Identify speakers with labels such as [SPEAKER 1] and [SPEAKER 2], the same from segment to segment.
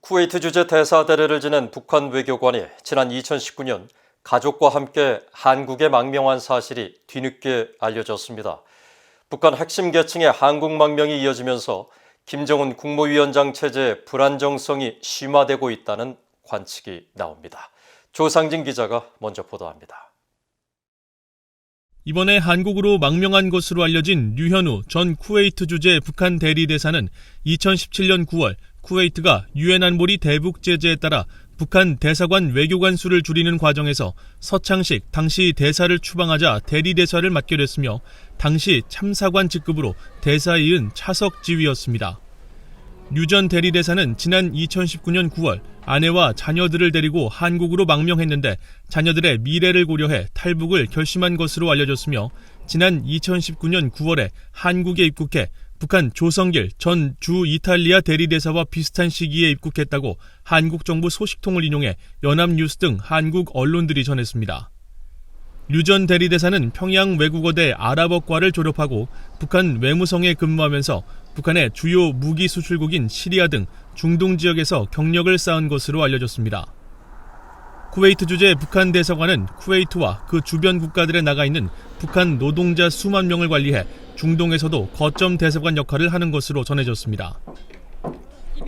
[SPEAKER 1] 쿠웨이트 주재 대사 대례를 지낸 북한 외교관이 지난 2019년 가족과 함께 한국에 망명한 사실이 뒤늦게 알려졌습니다. 북한 핵심 계층의 한국 망명이 이어지면서 김정은 국무위원장 체제의 불안정성이 심화되고 있다는 관측이 나옵니다. 조상진 기자가 먼저 보도합니다.
[SPEAKER 2] 이번에 한국으로 망명한 것으로 알려진 류현우 전 쿠웨이트 주재 북한 대리대사는 2017년 9월 쿠웨이트가 유엔 안보리 대북 제재에 따라 북한 대사관 외교관 수를 줄이는 과정에서 서창식 당시 대사를 추방하자 대리대사를 맡게 됐으며 당시 참사관 직급으로 대사에 이은 차석 지위였습니다. 류 전 대리대사는 지난 2019년 9월 아내와 자녀들을 데리고 한국으로 망명했는데 자녀들의 미래를 고려해 탈북을 결심한 것으로 알려졌으며 지난 2019년 9월에 한국에 입국해 북한 조성길 전 주 이탈리아 대리대사와 비슷한 시기에 입국했다고 한국 정부 소식통을 인용해 연합뉴스 등 한국 언론들이 전했습니다. 류 전 대리대사는 평양 외국어대 아랍어과를 졸업하고 북한 외무성에 근무하면서 북한의 주요 무기 수출국인 시리아 등 중동 지역에서 경력을 쌓은 것으로 알려졌습니다. 쿠웨이트 주재 북한 대사관은 쿠웨이트와 그 주변 국가들에 나가 있는 북한 노동자 수만 명을 관리해 중동에서도 거점 대사관 역할을 하는 것으로 전해졌습니다.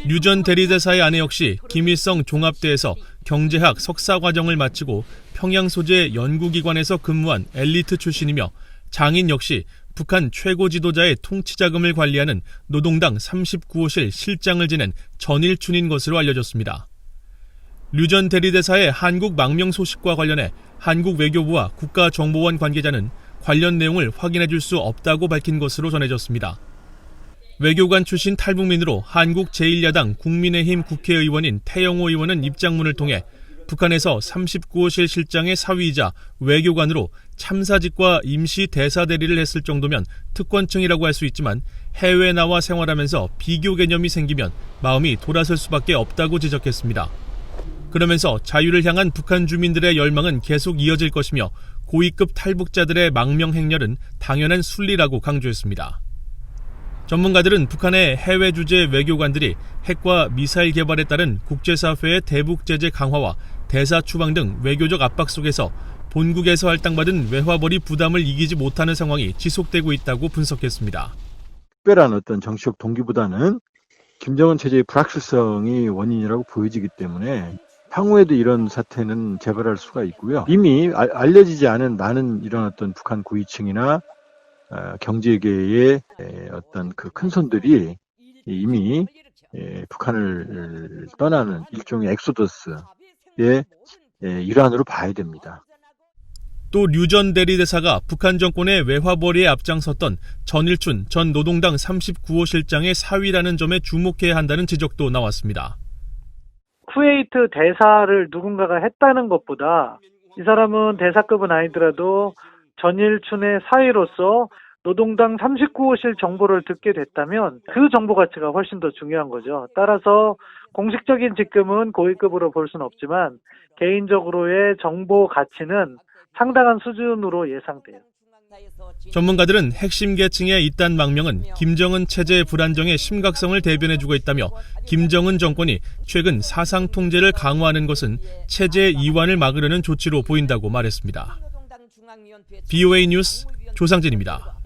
[SPEAKER 2] 류 전 대리대사의 아내 역시 김일성 종합대에서 경제학 석사 과정을 마치고 평양 소재 연구기관에서 근무한 엘리트 출신이며 장인 역시 북한 최고 지도자의 통치 자금을 관리하는 노동당 39호실 실장을 지낸 전일춘인 것으로 알려졌습니다. 류 전 대리대사의 한국 망명 소식과 관련해 한국 외교부와 국가정보원 관계자는 관련 내용을 확인해 줄 수 없다고 밝힌 것으로 전해졌습니다. 외교관 출신 탈북민으로 한국 제1야당 국민의힘 국회의원인 태영호 의원은 입장문을 통해 북한에서 39호실 실장의 사위이자 외교관으로 참사직과 임시 대사 대리를 했을 정도면 특권층이라고 할 수 있지만 해외에 나와 생활하면서 비교 개념이 생기면 마음이 돌아설 수밖에 없다고 지적했습니다. 그러면서 자유를 향한 북한 주민들의 열망은 계속 이어질 것이며 고위급 탈북자들의 망명 행렬은 당연한 순리라고 강조했습니다. 전문가들은 북한의 해외 주재 외교관들이 핵과 미사일 개발에 따른 국제사회의 대북 제재 강화와 대사 추방 등 외교적 압박 속에서 본국에서 할당받은 외화벌이 부담을 이기지 못하는 상황이 지속되고 있다고 분석했습니다.
[SPEAKER 3] 특별한 어떤 정치적 동기보다는 김정은 체제의 불확실성이 원인이라고 보여지기 때문에 향후에도 이런 사태는 재발할 수가 있고요. 이미 알려지지 않은 많은 이런 어떤 북한 고위층이나 경제계의 어떤 그 큰손들이 이미 북한을 떠나는 일종의 엑소더스의 일환으로 봐야 됩니다.
[SPEAKER 2] 또 류 전 대리대사가 북한 정권의 외화벌이에 앞장섰던 전일춘 전 노동당 39호 실장의 사위라는 점에 주목해야 한다는 지적도 나왔습니다.
[SPEAKER 4] 쿠웨이트 대사를 누군가가 했다는 것보다 이 사람은 대사급은 아니더라도 전일춘의 사위로서 노동당 39호실 정보를 듣게 됐다면 그 정보 가치가 훨씬 더 중요한 거죠. 따라서 공식적인 직급은 고위급으로 볼 수는 없지만 개인적으로의 정보 가치는 상당한 수준으로 예상돼요.
[SPEAKER 2] 전문가들은 핵심 계층의 이딴 망명은 김정은 체제의 불안정의 심각성을 대변해주고 있다며 김정은 정권이 최근 사상 통제를 강화하는 것은 체제 이완을 막으려는 조치로 보인다고 말했습니다. BOA 뉴스 조상진입니다.